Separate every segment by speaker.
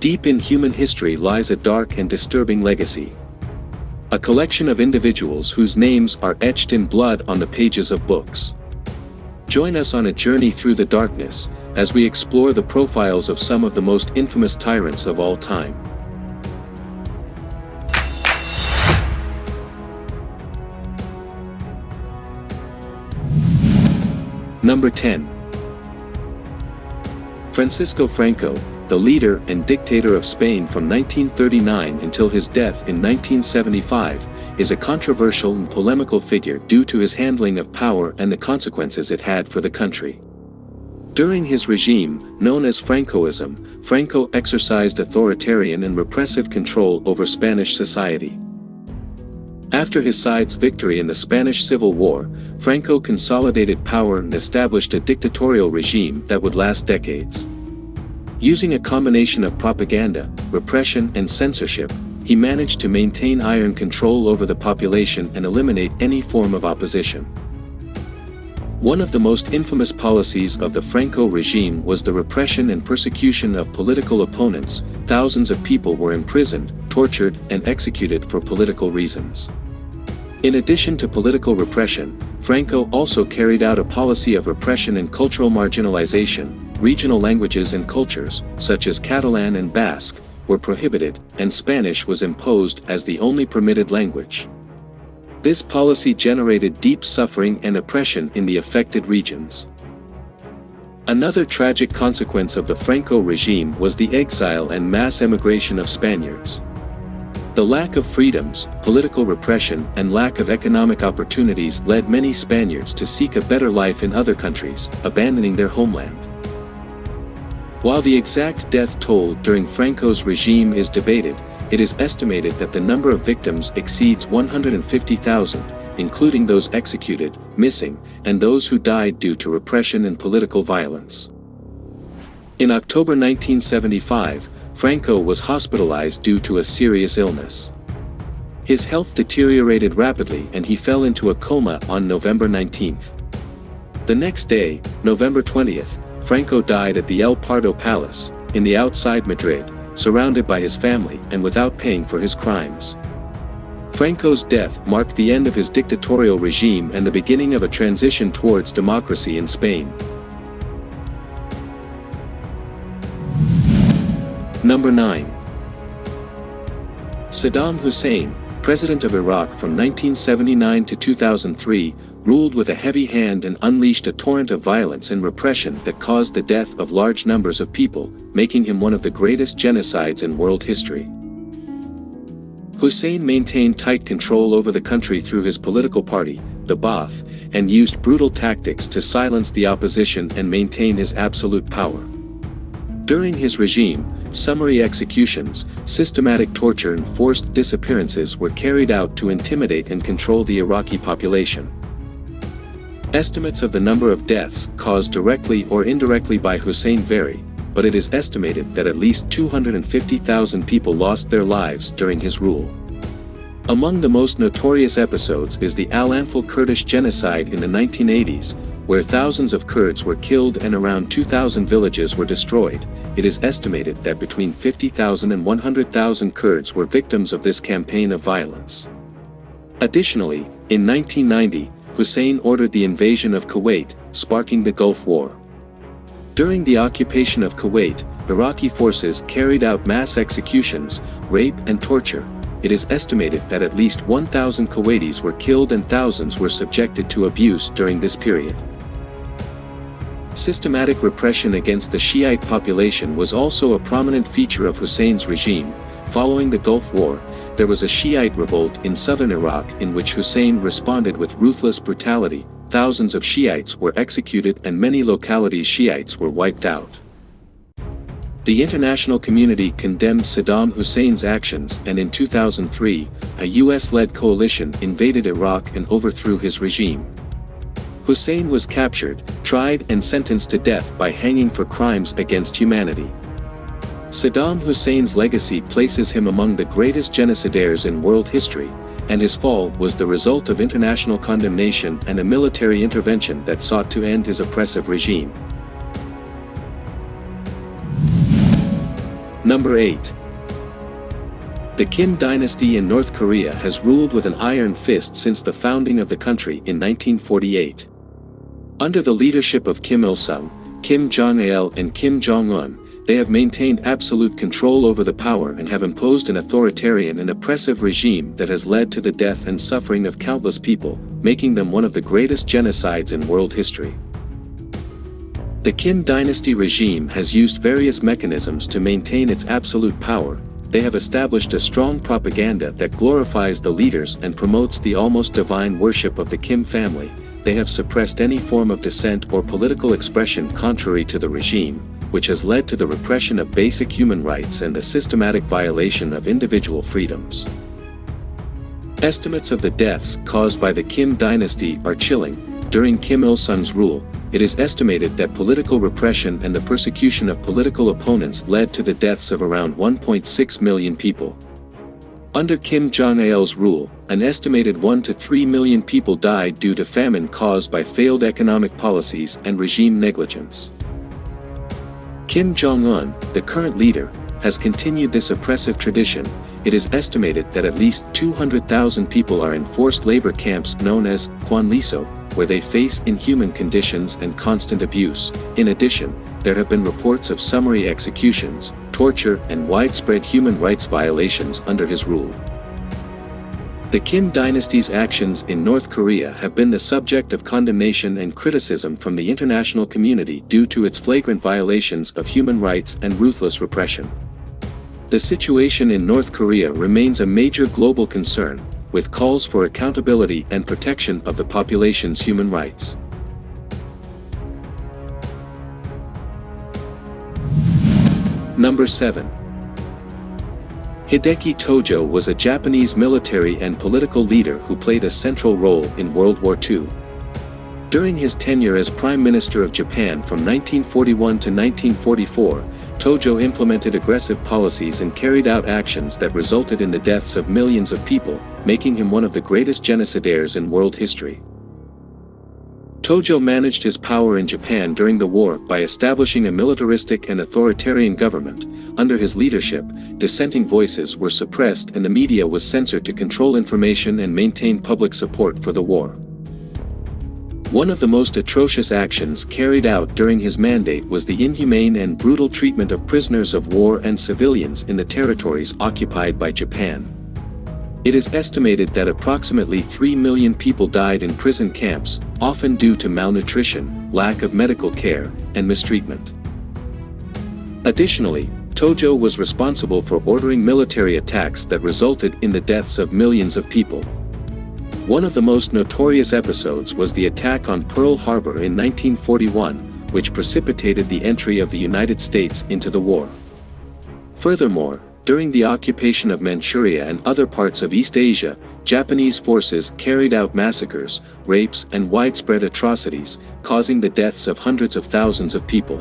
Speaker 1: Deep in human history lies a dark and disturbing legacy. A collection of individuals whose names are etched in blood on the pages of books. Join us on a journey through the darkness, as we explore the profiles of some of the most infamous tyrants of all time. Number 10. Francisco Franco, the leader and dictator of Spain from 1939 until his death in 1975, is a controversial and polemical figure due to his handling of power and the consequences it had for the country. During his regime, known as Francoism, Franco exercised authoritarian and repressive control over Spanish society. After his side's victory in the Spanish Civil War, Franco consolidated power and established a dictatorial regime that would last decades. Using a combination of propaganda, repression and censorship, he managed to maintain iron control over the population and eliminate any form of opposition. One of the most infamous policies of the Franco regime was the repression and persecution of political opponents. Thousands of people were imprisoned, tortured, and executed for political reasons. In addition to political repression, Franco also carried out a policy of repression and cultural marginalization. Regional languages and cultures, such as Catalan and Basque, were prohibited, and Spanish was imposed as the only permitted language. This policy generated deep suffering and oppression in the affected regions. Another tragic consequence of the Franco regime was the exile and mass emigration of Spaniards. The lack of freedoms, political repression, and lack of economic opportunities led many Spaniards to seek a better life in other countries, abandoning their homeland. While the exact death toll during Franco's regime is debated, it is estimated that the number of victims exceeds 150,000, including those executed, missing, and those who died due to repression and political violence. In October 1975, Franco was hospitalized due to a serious illness. His health deteriorated rapidly and he fell into a coma on November 19th. The next day, November 20th, Franco died at the El Pardo Palace, in the outside Madrid, surrounded by his family and without paying for his crimes. Franco's death marked the end of his dictatorial regime and the beginning of a transition towards democracy in Spain. Number 9. Saddam Hussein, president of Iraq from 1979 to 2003, ruled with a heavy hand and unleashed a torrent of violence and repression that caused the death of large numbers of people, making him one of the greatest genocides in world history. Hussein maintained tight control over the country through his political party, the Ba'ath, and used brutal tactics to silence the opposition and maintain his absolute power. During his regime, summary executions, systematic torture and forced disappearances were carried out to intimidate and control the Iraqi population. Estimates of the number of deaths caused directly or indirectly by Hussein vary, but it is estimated that at least 250,000 people lost their lives during his rule. Among the most notorious episodes is the Al-Anfal Kurdish genocide in the 1980s, where thousands of Kurds were killed and around 2,000 villages were destroyed. It is estimated that between 50,000 and 100,000 Kurds were victims of this campaign of violence. Additionally, in 1990, Hussein ordered the invasion of Kuwait, sparking the Gulf War. During the occupation of Kuwait, Iraqi forces carried out mass executions, rape and torture. It is estimated that at least 1,000 Kuwaitis were killed and thousands were subjected to abuse during this period. Systematic repression against the Shiite population was also a prominent feature of Hussein's regime. Following the Gulf War, there was a Shiite revolt in southern Iraq in which Hussein responded with ruthless brutality. Thousands of Shiites were executed and many localities' Shiites were wiped out. The international community condemned Saddam Hussein's actions, and in 2003, a US-led coalition invaded Iraq and overthrew his regime. Hussein was captured, tried and sentenced to death by hanging for crimes against humanity. Saddam Hussein's legacy places him among the greatest genocidaires in world history, and his fall was the result of international condemnation and a military intervention that sought to end his oppressive regime. Number 8. The Kim Dynasty in North Korea has ruled with an iron fist since the founding of the country in 1948. Under the leadership of Kim Il-sung, Kim Jong-il and Kim Jong-un, they have maintained absolute control over the power and have imposed an authoritarian and oppressive regime that has led to the death and suffering of countless people, making them one of the greatest genocides in world history. The Kim Dynasty regime has used various mechanisms to maintain its absolute power. They have established a strong propaganda that glorifies the leaders and promotes the almost divine worship of the Kim family. They have suppressed any form of dissent or political expression contrary to the regime, which has led to the repression of basic human rights and the systematic violation of individual freedoms. Estimates of the deaths caused by the Kim Dynasty are chilling. During Kim Il-sung's rule, it is estimated that political repression and the persecution of political opponents led to the deaths of around 1.6 million people. Under Kim Jong-il's rule, an estimated 1 to 3 million people died due to famine caused by failed economic policies and regime negligence. Kim Jong-un, the current leader, has continued this oppressive tradition. It is estimated that at least 200,000 people are in forced labor camps known as Kwanliso, where they face inhuman conditions and constant abuse. In addition, there have been reports of summary executions, torture, and widespread human rights violations under his rule. The Kim Dynasty's actions in North Korea have been the subject of condemnation and criticism from the international community due to its flagrant violations of human rights and ruthless repression. The situation in North Korea remains a major global concern, with calls for accountability and protection of the population's human rights. Number 7. Hideki Tojo was a Japanese military and political leader who played a central role in World War II. During his tenure as Prime Minister of Japan from 1941 to 1944, Tojo implemented aggressive policies and carried out actions that resulted in the deaths of millions of people, making him one of the greatest genocidaires in world history. Tojo managed his power in Japan during the war by establishing a militaristic and authoritarian government. Under his leadership, dissenting voices were suppressed and the media was censored to control information and maintain public support for the war. One of the most atrocious actions carried out during his mandate was the inhumane and brutal treatment of prisoners of war and civilians in the territories occupied by Japan. It is estimated that approximately 3 million people died in prison camps, often due to malnutrition, lack of medical care, and mistreatment. Additionally, Tojo was responsible for ordering military attacks that resulted in the deaths of millions of people. One of the most notorious episodes was the attack on Pearl Harbor in 1941, which precipitated the entry of the United States into the war. Furthermore, during the occupation of Manchuria and other parts of East Asia, Japanese forces carried out massacres, rapes, and widespread atrocities, causing the deaths of hundreds of thousands of people.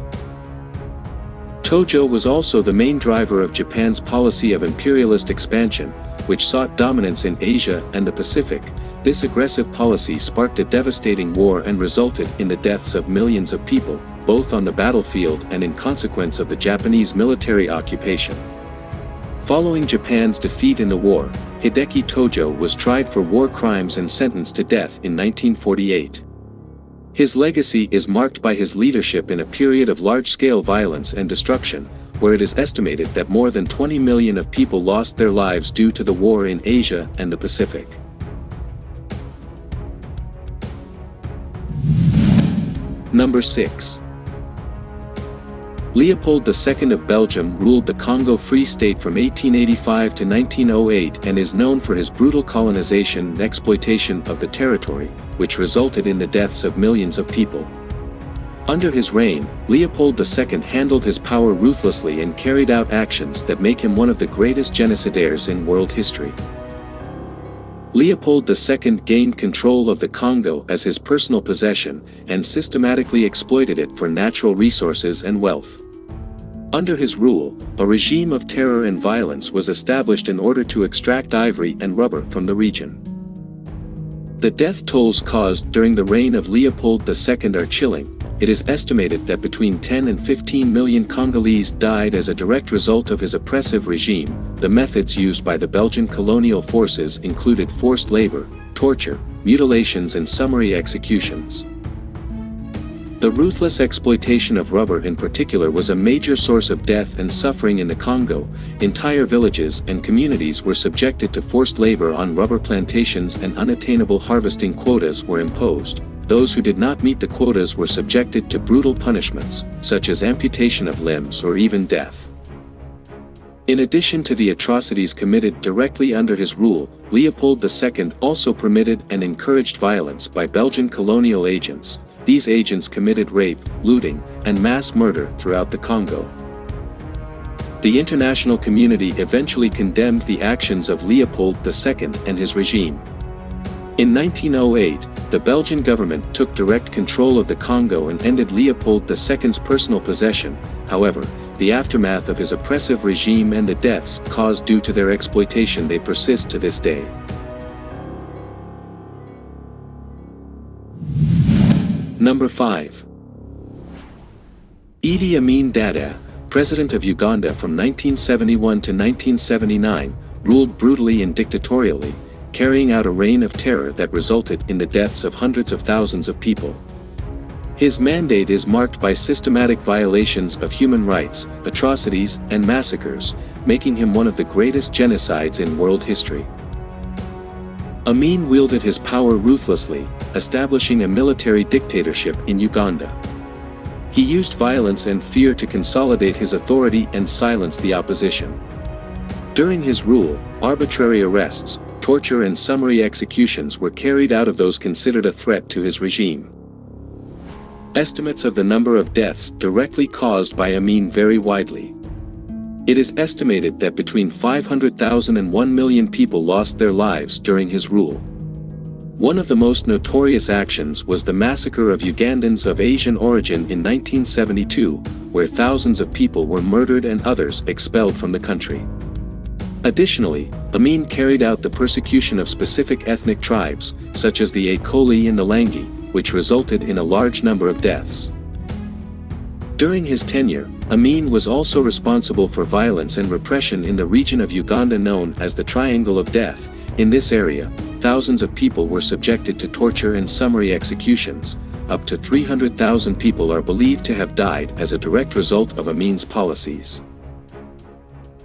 Speaker 1: Tojo was also the main driver of Japan's policy of imperialist expansion, which sought dominance in Asia and the Pacific. This aggressive policy sparked a devastating war and resulted in the deaths of millions of people, both on the battlefield and in consequence of the Japanese military occupation. Following Japan's defeat in the war, Hideki Tojo was tried for war crimes and sentenced to death in 1948. His legacy is marked by his leadership in a period of large-scale violence and destruction, where it is estimated that more than 20 million of people lost their lives due to the war in Asia and the Pacific. Number 6. Leopold II of Belgium ruled the Congo Free State from 1885 to 1908 and is known for his brutal colonization and exploitation of the territory, which resulted in the deaths of millions of people. Under his reign, Leopold II handled his power ruthlessly and carried out actions that make him one of the greatest genocidaires in world history. Leopold II gained control of the Congo as his personal possession and systematically exploited it for natural resources and wealth. Under his rule, a regime of terror and violence was established in order to extract ivory and rubber from the region. The death tolls caused during the reign of Leopold II are chilling. it is estimated that between 10 and 15 million Congolese died as a direct result of his oppressive regime. The methods used by the Belgian colonial forces included forced labor, torture, mutilations and summary executions. The ruthless exploitation of rubber in particular was a major source of death and suffering in the Congo. Entire villages and communities were subjected to forced labor on rubber plantations and unattainable harvesting quotas were imposed. Those who did not meet the quotas were subjected to brutal punishments, such as amputation of limbs or even death. In addition to the atrocities committed directly under his rule, Leopold II also permitted and encouraged violence by Belgian colonial agents. These agents committed rape, looting, and mass murder throughout the Congo. The international community eventually condemned the actions of Leopold II and his regime. In 1908, the Belgian government took direct control of the Congo and ended Leopold II's personal possession. However, the aftermath of his oppressive regime and the deaths caused due to their exploitation they persist to this day. Number 5. Idi Amin Dada, President of Uganda from 1971 to 1979, ruled brutally and dictatorially, carrying out a reign of terror that resulted in the deaths of hundreds of thousands of people. His mandate is marked by systematic violations of human rights, atrocities, and massacres, making him one of the greatest genocides in world history. Amin wielded his power ruthlessly, establishing a military dictatorship in Uganda. He used violence and fear to consolidate his authority and silence the opposition. During his rule, arbitrary arrests, torture and summary executions were carried out of those considered a threat to his regime. Estimates of the number of deaths directly caused by Amin vary widely. It is estimated that between 500,000 and 1 million people lost their lives during his rule. One of the most notorious actions was the massacre of Ugandans of Asian origin in 1972, where thousands of people were murdered and others expelled from the country. Additionally, Amin carried out the persecution of specific ethnic tribes, such as the Akoli and the Langi, which resulted in a large number of deaths. During his tenure, Amin was also responsible for violence and repression in the region of Uganda known as the Triangle of Death. In this area, thousands of people were subjected to torture and summary executions. Up to 300,000 people are believed to have died as a direct result of Amin's policies.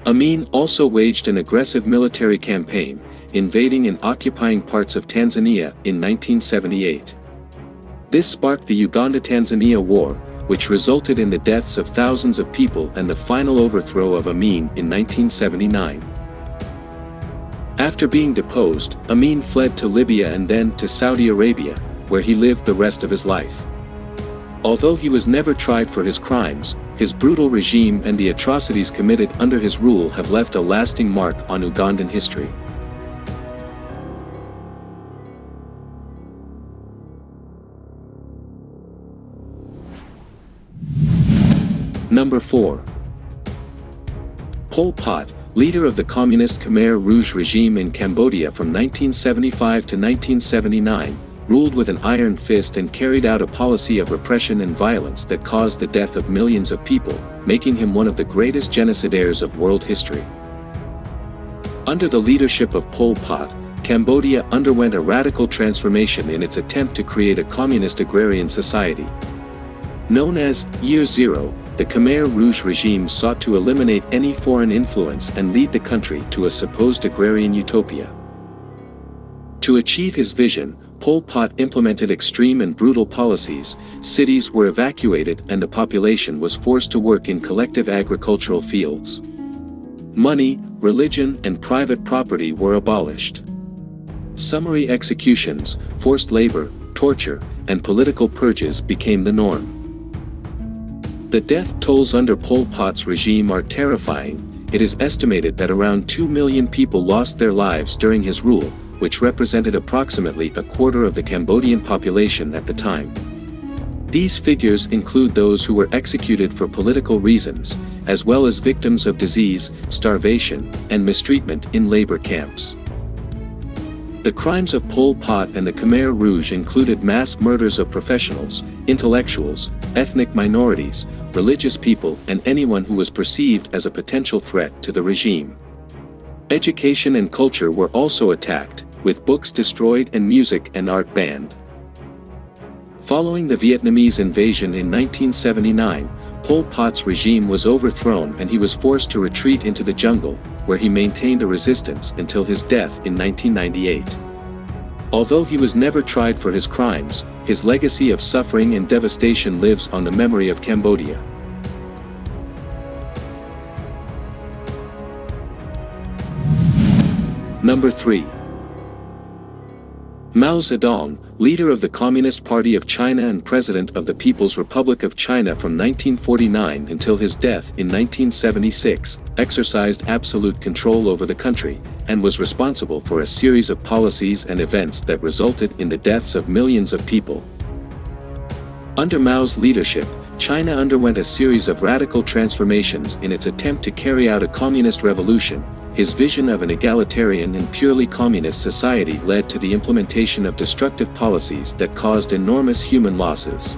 Speaker 1: Amin also waged an aggressive military campaign, invading and occupying parts of Tanzania in 1978. This sparked the Uganda-Tanzania War, which resulted in the deaths of thousands of people and the final overthrow of Amin in 1979. After being deposed, Amin fled to Libya and then to Saudi Arabia, where he lived the rest of his life. Although he was never tried for his crimes, his brutal regime and the atrocities committed under his rule have left a lasting mark on Ugandan history. Number 4. Pol Pot, leader of the communist Khmer Rouge regime in Cambodia from 1975 to 1979, ruled with an iron fist and carried out a policy of repression and violence that caused the death of millions of people, making him one of the greatest genocidaires of world history. Under the leadership of Pol Pot, Cambodia underwent a radical transformation in its attempt to create a communist agrarian society. Known as Year Zero, the Khmer Rouge regime sought to eliminate any foreign influence and lead the country to a supposed agrarian utopia. To achieve his vision, Pol Pot implemented extreme and brutal policies. Cities were evacuated and the population was forced to work in collective agricultural fields. Money, religion, and private property were abolished. Summary executions, forced labor, torture, and political purges became the norm. The death tolls under Pol Pot's regime are terrifying. It is estimated that around 2 million people lost their lives during his rule, which represented approximately a quarter of the Cambodian population at the time. These figures include those who were executed for political reasons, as well as victims of disease, starvation, and mistreatment in labor camps. The crimes of Pol Pot and the Khmer Rouge included mass murders of professionals, intellectuals, ethnic minorities, religious people, and anyone who was perceived as a potential threat to the regime. Education and culture were also attacked, with books destroyed and music and art banned. Following the Vietnamese invasion in 1979, Pol Pot's regime was overthrown and he was forced to retreat into the jungle, where he maintained a resistance until his death in 1998. Although he was never tried for his crimes, his legacy of suffering and devastation lives on the memory of Cambodia. Number 3. Mao Zedong, leader of the Communist Party of China and President of the People's Republic of China from 1949 until his death in 1976, exercised absolute control over the country, and was responsible for a series of policies and events that resulted in the deaths of millions of people. Under Mao's leadership, China underwent a series of radical transformations in its attempt to carry out a communist revolution. His vision of an egalitarian and purely communist society led to the implementation of destructive policies that caused enormous human losses.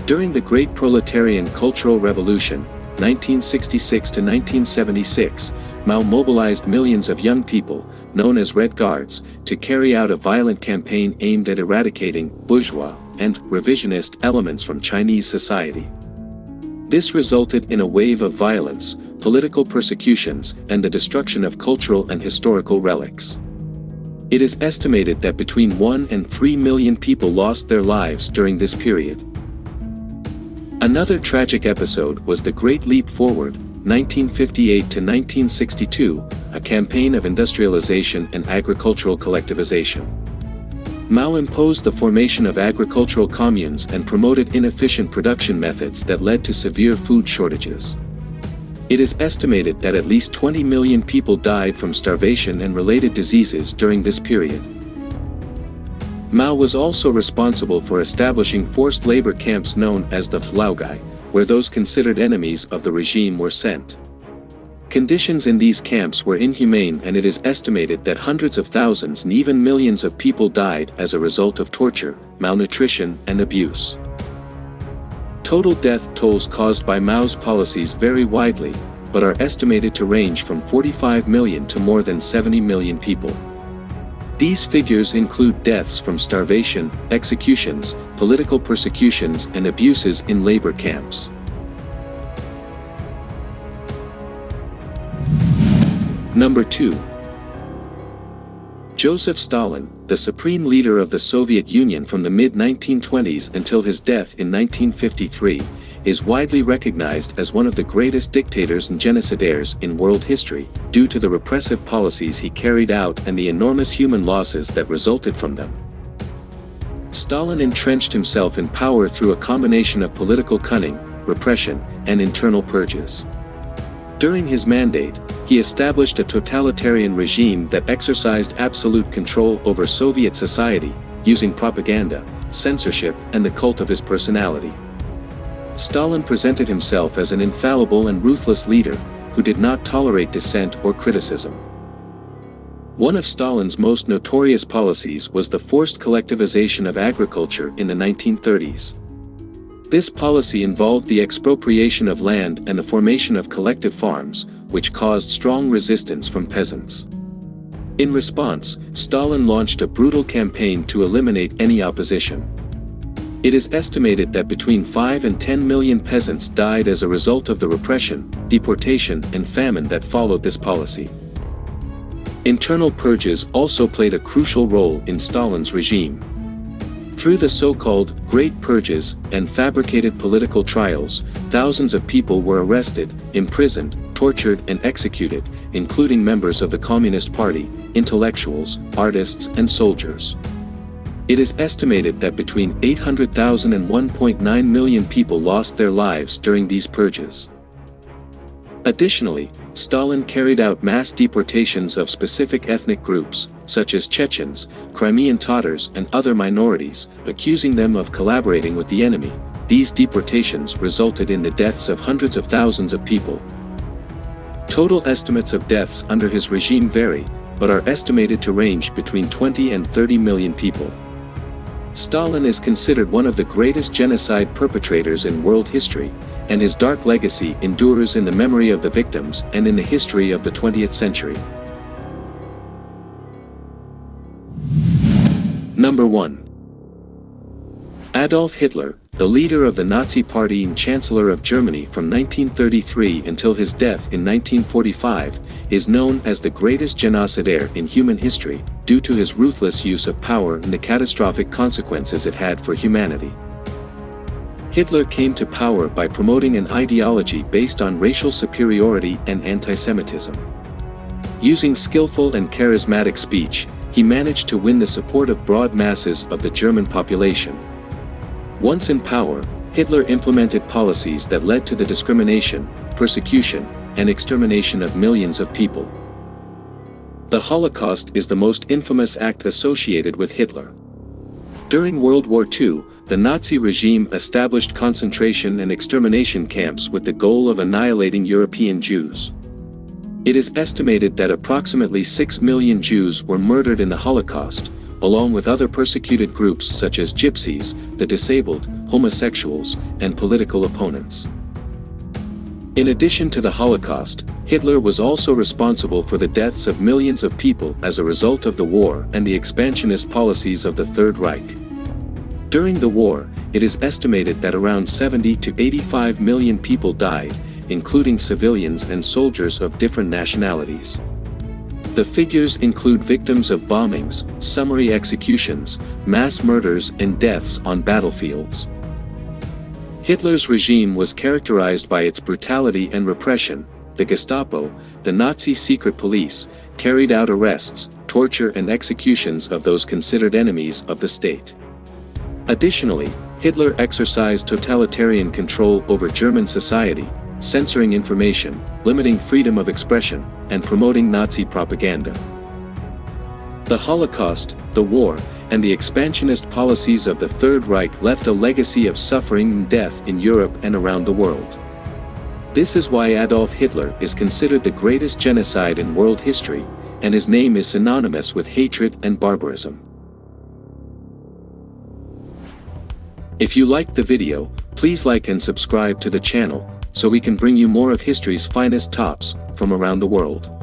Speaker 1: During the Great Proletarian Cultural Revolution, 1966 to 1976, Mao mobilized millions of young people, known as Red Guards, to carry out a violent campaign aimed at eradicating bourgeois and revisionist elements from Chinese society. This resulted in a wave of violence, political persecutions, and the destruction of cultural and historical relics. It is estimated that between 1 and 3 million people lost their lives during this period. Another tragic episode was the Great Leap Forward, 1958 to 1962, a campaign of industrialization and agricultural collectivization. Mao imposed the formation of agricultural communes and promoted inefficient production methods that led to severe food shortages. It is estimated that at least 20 million people died from starvation and related diseases during this period. Mao was also responsible for establishing forced labor camps known as the Laogai, where those considered enemies of the regime were sent. Conditions in these camps were inhumane, and it is estimated that hundreds of thousands and even millions of people died as a result of torture, malnutrition, and abuse. Total death tolls caused by Mao's policies vary widely, but are estimated to range from 45 million to more than 70 million people. These figures include deaths from starvation, executions, political persecutions, and abuses in labor camps. Number 2. Joseph Stalin, the supreme leader of the Soviet Union from the mid-1920s until his death in 1953, is widely recognized as one of the greatest dictators and genocidaires in world history, due to the repressive policies he carried out and the enormous human losses that resulted from them. Stalin entrenched himself in power through a combination of political cunning, repression, and internal purges. During his mandate, he established a totalitarian regime that exercised absolute control over Soviet society, using propaganda, censorship, and the cult of his personality. Stalin presented himself as an infallible and ruthless leader, who did not tolerate dissent or criticism. One of Stalin's most notorious policies was the forced collectivization of agriculture in the 1930s. This policy involved the expropriation of land and the formation of collective farms, which caused strong resistance from peasants. In response, Stalin launched a brutal campaign to eliminate any opposition. It is estimated that between 5 and 10 million peasants died as a result of the repression, deportation, and famine that followed this policy. Internal purges also played a crucial role in Stalin's regime. Through the so-called Great Purges and fabricated political trials, thousands of people were arrested, imprisoned, tortured, and executed, including members of the Communist Party, intellectuals, artists, and soldiers. It is estimated that between 800,000 and 1.9 million people lost their lives during these purges. Additionally, Stalin carried out mass deportations of specific ethnic groups, such as Chechens, Crimean Tatars, and other minorities, accusing them of collaborating with the enemy. These deportations resulted in the deaths of hundreds of thousands of people. Total estimates of deaths under his regime vary, but are estimated to range between 20 and 30 million people. Stalin is considered one of the greatest genocide perpetrators in world history, and his dark legacy endures in the memory of the victims and in the history of the 20th century. Number 1. Adolf Hitler, the leader of the Nazi Party and Chancellor of Germany from 1933 until his death in 1945, is known as the greatest genocidaire in human history, due to his ruthless use of power and the catastrophic consequences it had for humanity. Hitler came to power by promoting an ideology based on racial superiority and anti-Semitism. Using skillful and charismatic speech, he managed to win the support of broad masses of the German population. Once in power, Hitler implemented policies that led to the discrimination, persecution, and extermination of millions of people. The Holocaust is the most infamous act associated with Hitler. During World War II, the Nazi regime established concentration and extermination camps with the goal of annihilating European Jews. It is estimated that approximately 6 million Jews were murdered in the Holocaust, along with other persecuted groups such as gypsies, the disabled, homosexuals, and political opponents. In addition to the Holocaust, Hitler was also responsible for the deaths of millions of people as a result of the war and the expansionist policies of the Third Reich. During the war, it is estimated that around 70 to 85 million people died, including civilians and soldiers of different nationalities. The figures include victims of bombings, summary executions, mass murders, and deaths on battlefields. Hitler's regime was characterized by its brutality and repression. The Gestapo, the Nazi secret police, carried out arrests, torture, and executions of those considered enemies of the state. Additionally, Hitler exercised totalitarian control over German society, censoring information, limiting freedom of expression, and promoting Nazi propaganda. The Holocaust, the war, and the expansionist policies of the Third Reich left a legacy of suffering and death in Europe and around the world. This is why Adolf Hitler is considered the greatest genocide in world history, and his name is synonymous with hatred and barbarism. If you liked the video, please like and subscribe to the channel, so we can bring you more of history's finest tops from around the world.